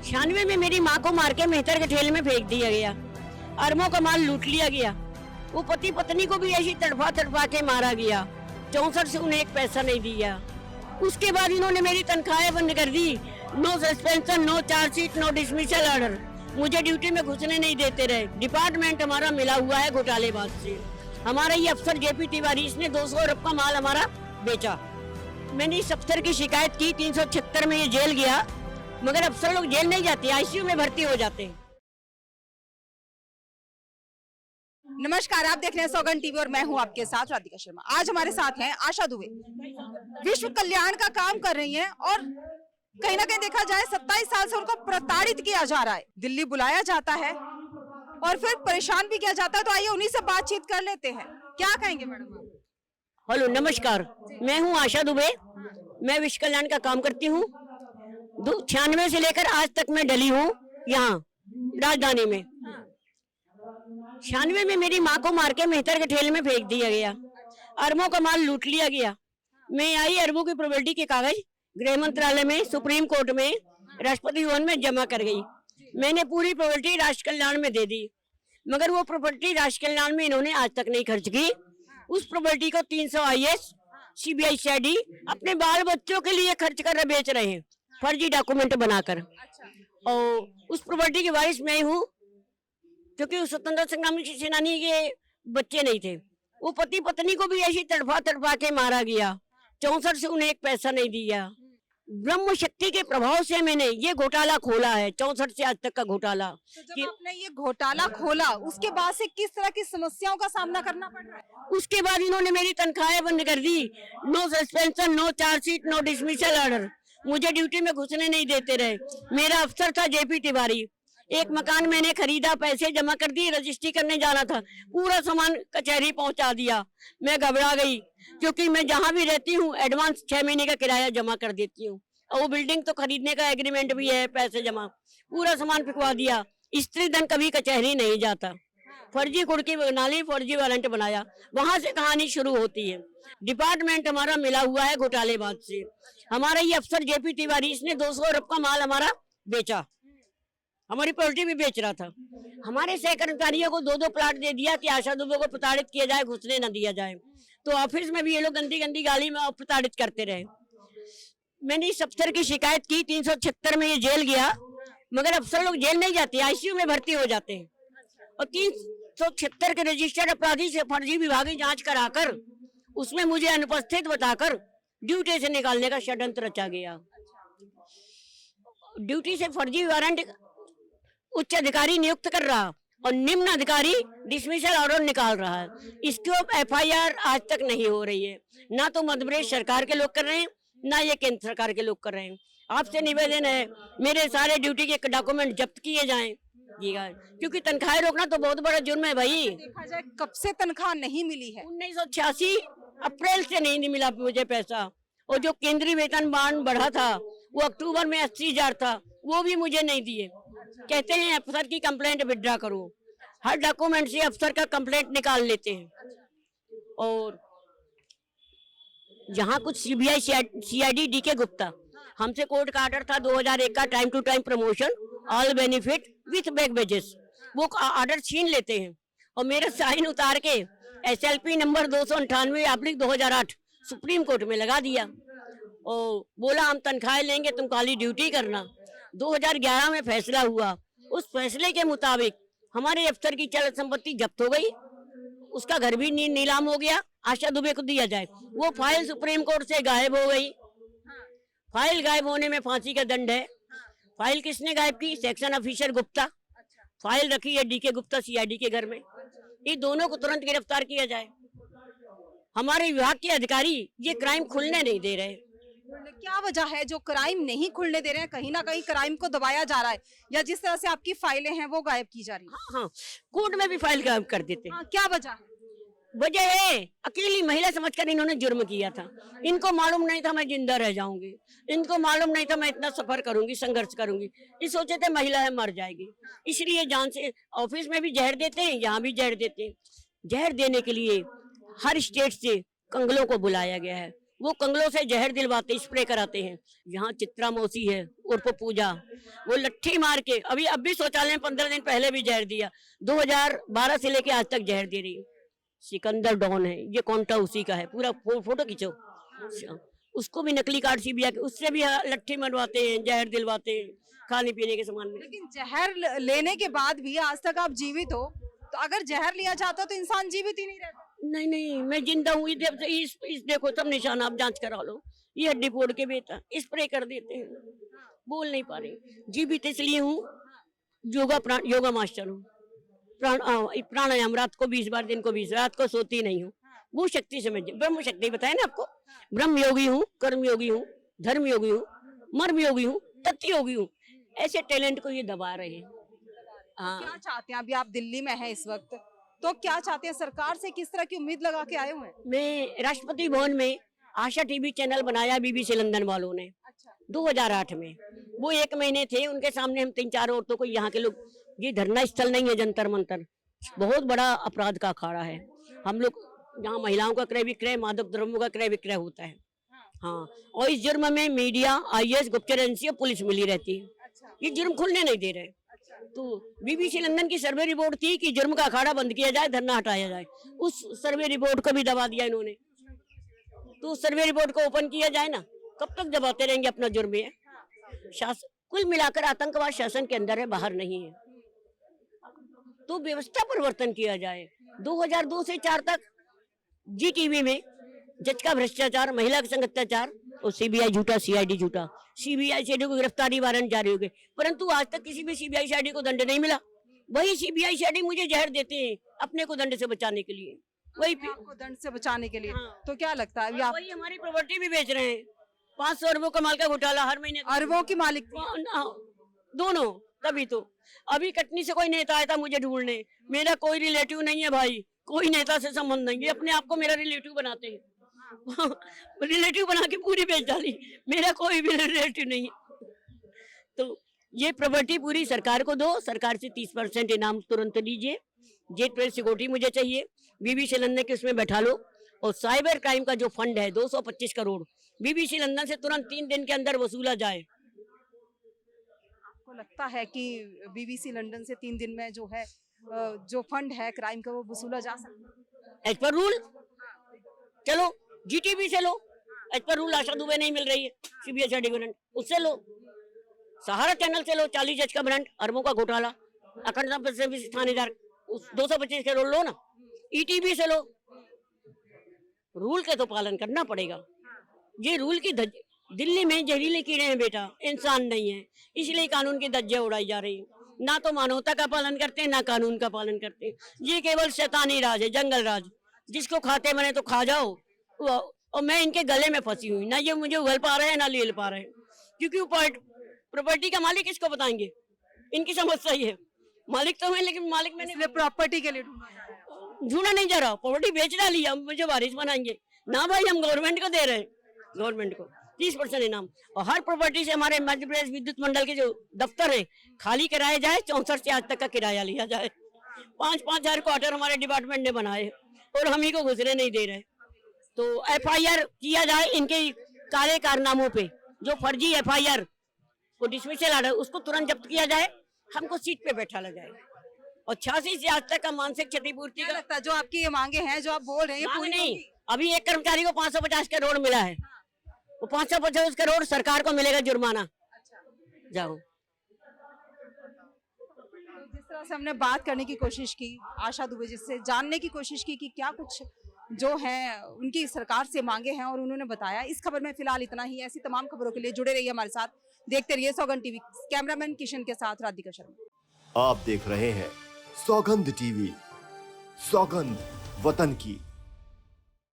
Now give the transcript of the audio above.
96 में मेरी माँ को मार के मेहतर के ठेले में फेंक दिया गया। अरबों का माल लूट लिया गया। वो पति पत्नी को भी ऐसी तड़फा तड़फा के मारा गया। 64 से उन्हें एक पैसा नहीं दिया। उसके बाद इन्होंने मेरी तनख्वाहें बंद कर दी। No suspension, no chargesheet, no dismissal order. मुझे ड्यूटी में घुसने नहीं देते रहे। डिपार्टमेंट हमारा मिला हुआ है घोटालेबाज से। हमारा ये अफसर जेपी तिवारी, इसने 200 अरब का माल हमारा बेचा। मैंने इस अफसर की शिकायत की, 376 में ये जेल गया, मगर अफसर लोग जेल नहीं जाते, आईसीयू में भर्ती हो जाते हैं। नमस्कार, आप देख रहे हैं सौगंध टीवी और मैं हूं आपके साथ राधिका शर्मा। आज हमारे साथ हैं आशा दुबे। विश्व कल्याण का काम कर रही हैं और कहीं ना कहीं देखा जाए 27 साल से उनको प्रताड़ित किया जा रहा है। दिल्ली बुलाया जाता है और फिर परेशान भी किया जाता है। तो आइए उन्हीं से बातचीत कर लेते हैं। क्या कहेंगे मैडम? हेलो, नमस्कार, मैं हूं आशा दुबे। मैं विश्व कल्याण का काम करती हूं। 96 से लेकर आज तक मैं डली हूं यहाँ राजधानी में। 96 में मेरी माँ को मार के मेहतर के ठेले में फेंक दिया गया। अरबों का माल लूट लिया गया। मैं आई अरबों की प्रॉपर्टी के कागज गृह मंत्रालय में, सुप्रीम कोर्ट में, राष्ट्रपति भवन में जमा कर गई। मैंने पूरी प्रॉपर्टी राष्ट्र कल्याण में दे दी, मगर वो प्रॉपर्टी राष्ट्र कल्याण में इन्होंने आज तक नहीं खर्च की। उस प्रॉपर्टी को 300 IAS, CBI CID अपने बाल बच्चों के लिए खर्च कर बेच रहे हैं, फर्जी डॉक्यूमेंट बनाकर। और उस प्रॉपर्टी की वारिस मैं हूँ, क्योंकि उस स्वतंत्रता संग्राम की सेनानी के बच्चे नहीं थे। वो पति पत्नी को भी ऐसी तड़फा तड़फा के मारा गया। 64 से उन्हें एक पैसा नहीं दिया। ब्रह्म शक्ति के प्रभाव से मैंने ये घोटाला खोला है, 64 से आज तक का घोटाला। तो जब आपने ये घोटाला खोला, उसके बाद से किस तरह की समस्याओं का सामना करना पड़ रहा है? उसके बाद इन्होंने मेरी तनख्वाहें बंद कर दी। No suspension, no chargesheet, no dismissal order. मुझे ड्यूटी में घुसने नहीं देते रहे। मेरा अफसर था जेपी तिवारी। एक मकान मैंने खरीदा, पैसे जमा कर दिए, रजिस्ट्री करने जाना था, पूरा सामान कचहरी पहुंचा दिया। मैं घबरा गई, क्योंकि मैं जहां भी रहती हूँ एडवांस 6 महीने का किराया जमा कर देती हूँ। और वो बिल्डिंग तो खरीदने का एग्रीमेंट भी है, पैसे जमा, पूरा सामान फिकवा दिया। स्त्री धन कभी कचहरी नहीं जाता। फर्जी कुर्की बना ली, फर्जी वारंट बनाया। वहां से कहानी शुरू होती है। डिपार्टमेंट हमारा मिला हुआ है घोटालेबाज से। हमारा ये अफसर जेपी तिवारी, इसने 200 अरब का माल हमारा बेचा। हमारी प्रॉपर्टी भी बेच रहा था। हमारे सहकर्मचारियों को 2-2 प्लाट दे दिया कि आशा दुबे को प्रताड़ित किया जाए, घुसने न दिया जाए। तो ऑफिस में भी ये लोग गंदी गंदी गाली में प्रताड़ित करते रहे। मैंने इस अफसर की शिकायत की, 376 में ये जेल गया, मगर अफसर लोग जेल नहीं जाते, आईसीयू में भर्ती हो जाते हैं। और 376 के रजिस्टर्ड अपराधी से फर्जी विभागीय जांच कराकर उसमें मुझे अनुपस्थित बताकर ड्यूटी से निकालने का षड्यंत्र रचा गया। ड्यूटी से फर्जी वारंट उच्च अधिकारी नियुक्त कर रहा और निम्न अधिकारी डिसमिसल ऑर्डर निकाल रहा है। इसके FIR आज तक नहीं हो रही है। ना तो मध्य प्रदेश सरकार के लोग कर रहे हैं, ना ये केंद्र सरकार के लोग कर रहे हैं। आपसे निवेदन है, मेरे सारे ड्यूटी के डॉक्यूमेंट जब्त किए जाएं, क्योंकि तनख्वाह रोकना तो बहुत बड़ा जुर्म है भाई। देखा जाए कब से तनख्वाह नहीं मिली है? 1986 अप्रैल से नहीं मिला मुझे पैसा। और जो केंद्रीय वेतन बांड बढ़ा था वो अक्टूबर में 80,000 था, वो भी मुझे नहीं दिए। कहते हैं अफसर की कंप्लेंट विड्रा करो। हर डॉक्यूमेंट से अफसर का कंप्लेंट निकाल लेते हैं। और यहाँ कुछ CBI CID DK गुप्ता, हमसे कोर्ट का आर्डर था 2001 का, time to time promotion, all benefit with back wages. वो आर्डर छीन लेते हैं और मेरे साइन उतार के SLP नंबर 298/2008 सुप्रीम कोर्ट में लगा दिया। और बोला हम तनख्वाह लेंगे, तुम खाली ड्यूटी करना। 2011 में फैसला हुआ। उस फैसले के मुताबिक हमारे अफसर की चल संपत्ति जब्त हो गई। उसका घर भी नीलाम हो गया, आशा दुबे को दिया जाए। वो फाइल सुप्रीम कोर्ट से गायब हो गई। फाइल गायब होने में फांसी का दंड है। फाइल किसने गायब की? Section officer Gupta. फाइल रखी है DK गुप्ता CID के घर में। ये दोनों को तुरंत गिरफ्तार किया जाए। हमारे विभाग के अधिकारी ये क्राइम खुलने नहीं दे रहे। क्या वजह है जो क्राइम नहीं खुलने दे रहे हैं? कहीं ना कहीं क्राइम को दबाया जा रहा है, या जिस तरह से आपकी फाइलें हैं वो गायब की जा रही है? हाँ, कोर्ट में भी फाइल गायब कर देते हैं। क्या वजह है? वजह है अकेली महिला समझकर इन्होंने जुर्म किया था। इनको मालूम नहीं था मैं जिंदा रह जाऊंगी। इनको मालूम नहीं था मैं इतना सफर करूंगी, संघर्ष करूंगी। ये सोचे थे महिला है, मर जाएगी, इसलिए जान से ऑफिस में भी जहर देते हैं, यहाँ भी जहर देते हैं। जहर देने के लिए हर स्टेट से कंगलों को बुलाया गया है। वो कंगलों से जहर दिलवाते, स्प्रे कराते हैं। यहाँ चित्रा मौसी है उर्फ पूजा, वो लट्ठी मार के अब भी शौचालय में 15 दिन पहले भी जहर दिया। 2012 से लेके आज तक जहर दे रही है। सिकंदर डॉन है, ये कौनटा उसी का है। पूरा फोटो खींचो, उसको भी नकली कार्ड सीबीआई के, उससे भी लट्ठी मरवाते हैं, जहर दिलवाते हैं खाने पीने के सामान में। लेकिन जहर लेने के बाद भी आज तक आप जीवित हो, तो अगर जहर लिया जाता तो इंसान जीवित ही नहीं रहता। नहीं नहीं, मैं जिंदा हूँ। इस देखो सब निशान, आप जांच करा लो। ये हड्डी फोड़ के बेटा स्प्रे कर देते हैं, बोल नहीं पा रही। जीवित इसलिए हूँ, योगा मास्टर हूँ। प्राणायाम रात को 20 बार, दिन को 20, रात को सोती नहीं हूँ। वो शक्ति से मैं ब्रह्म शक्ति बताया ना आपको। ब्रह्म योगी हूँ, कर्म योगी हूँ, धर्म योगी हूँ, मर्म योगी हूँ, तथ्य योगी हूँ। ऐसे टैलेंट को ये दबा रहे हैं। हाँ, क्या चाहते हैं? अभी आप दिल्ली में हैं इस वक्त, तो क्या चाहते हैं? सरकार से किस तरह की उम्मीद लगा के आए हुए हैं? मैं राष्ट्रपति भवन में आशा टीवी चैनल बनाया बीबीसी लंदन वालों ने 2008 में। वो 1 महीने थे, उनके सामने हम 3-4 औरतों को, यहाँ के लोग, ये धरना स्थल नहीं है जंतर मंतर, बहुत बड़ा अपराध का अखाड़ा है। हम लोग यहाँ महिलाओं का क्रय विक्रय, मादक द्रव्यों का क्रय विक्रय होता है। हाँ, और इस जुर्म में मीडिया, IAS, गुप्तचर एजेंसी और पुलिस मिली रहती है। ये जुर्म खुलने नहीं दे रहे। तो बीबीसी लंदन की सर्वे रिपोर्ट थी कि जुर्म का अखाड़ा बंद किया जाए, धरना हटाया जाए। उस सर्वे रिपोर्ट को भी दबा दिया इन्होंने। तो सर्वे रिपोर्ट को ओपन किया जाए ना, कब तक दबाते रहेंगे अपना जुर्म है। कुल मिलाकर आतंकवाद शासन के अंदर है, बाहर नहीं है। तो व्यवस्था परिवर्तन किया जाए। 2002 से 4 तक जी टीवी में जज का भ्रष्टाचार, महिला के संग अत्याचार और CBI झूठा, CID झूठा। CBI CID को गिरफ्तारी वारंट जारी हो गए, परंतु आज तक किसी भी CBI CID को दंड नहीं मिला। वही CBI CID मुझे जहर देते हैं अपने को दंड से बचाने के लिए। वही आपको दंड से बचाने के लिए। हाँ। तो क्या लगता है अभी आप वही हमारी प्रॉपर्टी भी बेच रहे हैं। 500 अरबों कमाल का घोटाला हर महीने। अरबों की मालिक थी? दोनों। तभी तो अभी कटनी से कोई नेता आया था मुझे ढूंढने। मेरा कोई रिलेटिव नहीं है भाई, कोई नेता से संबंध नहीं है। अपने आप को मेरा रिलेटिव बनाते हैं। रिलेटिव बना के पूरी बेच डाली। मेरा कोई भी रिलेटिव नहीं है। तो ये प्रॉपर्टी पूरी सरकार को दो, सरकार से 30% इनाम तुरंत लीजिए। जेट प्रेस सिक्योरिटी मुझे चाहिए, बीबीसी लंदन के उसमें बैठा लो। और साइबर क्राइम का जो फंड है 225 करोड़ बीबीसी लंदन से तुरंत 3 दिन के अंदर वसूला जाए। आपको लगता है कि बीबीसी लंदन से 3 दिन में जो है जो फंड है क्राइम का वो वसूला जा सकता है? एज पर रूल चलो, GTV से लो। एज पर रूल आशा दुबे नहीं मिल रही है, CBI CID वारंट उससे लो। सहारा चैनल से लो, 40 जज का वारंट, अरबों का घोटाला, अखंडता से थानेदार 225 करोड़ लो ना। ETV से लो। रूल के तो पालन करना पड़ेगा। ये रूल की दिल्ली में जहरीले कीड़े हैं बेटा, इंसान नहीं है, इसलिए कानून की धज्जियां उड़ाई जा रही है। ना तो मानवता का पालन करते हैं, ना कानून का पालन करते हैं। ये केवल शैतानी राज है, जंगल राज। जिसको खाते मने तो खा जाओ। और मैं इनके गले में फंसी हुई, ना ये मुझे उगल पा रहे हैं ना लील पा रहे हैं। क्योंकि प्रॉपर्टी का मालिक किसको बताएंगे? इनकी समस्या ही है। मालिक तो है, लेकिन मालिक मैंने प्रॉपर्टी के लिए ढूंढा नहीं जा रहा। प्रॉपर्टी बेच डाली, हम मुझे वारिस बनाएंगे ना भाई। हम गवर्नमेंट को दे रहे हैं, गवर्नमेंट को 30% इनाम। और हर प्रॉपर्टी से हमारे मध्य प्रदेश विद्युत मंडल के जो दफ्तर है खाली कराए जाए। 64 से आज तक का किराया लिया जाए। 5-5 हजार क्वार्टर हमारे डिपार्टमेंट ने बनाए और हम ही को घुसने नहीं दे रहे। तो FIR किया जाए इनके काले कारनामों पे। जो फर्जी FIR को डिसमिसल ऑर्डर उसको तुरंत जब्त किया जाए, हमको सीट पे बैठा ला जाए। और 86 से आज तक का मानसिक क्षतिपूर्ति का लगता है जो आपकी ये मांगे हैं, जो आप बोल रहे हैं, पूरी नहीं। अभी एक कर्मचारी को 550 करोड़ मिला है, वो 550 करोड़ सरकार को मिलेगा जुर्माना। जाओ। जिस तरह से हमने बात करने की कोशिश की आशा दुबे, जिससे जानने की कोशिश की कि क्या कुछ जो है उनकी सरकार से मांगे हैं, और उन्होंने बताया। इस खबर में फिलहाल इतना ही। ऐसी तमाम खबरों के लिए जुड़े रहिए हमारे साथ, देखते रहिए सौगंध टीवी। कैमरामैन किशन के साथ राधिका शर्मा। आप देख रहे हैं सौगंध टीवी। सौगंध वतन की।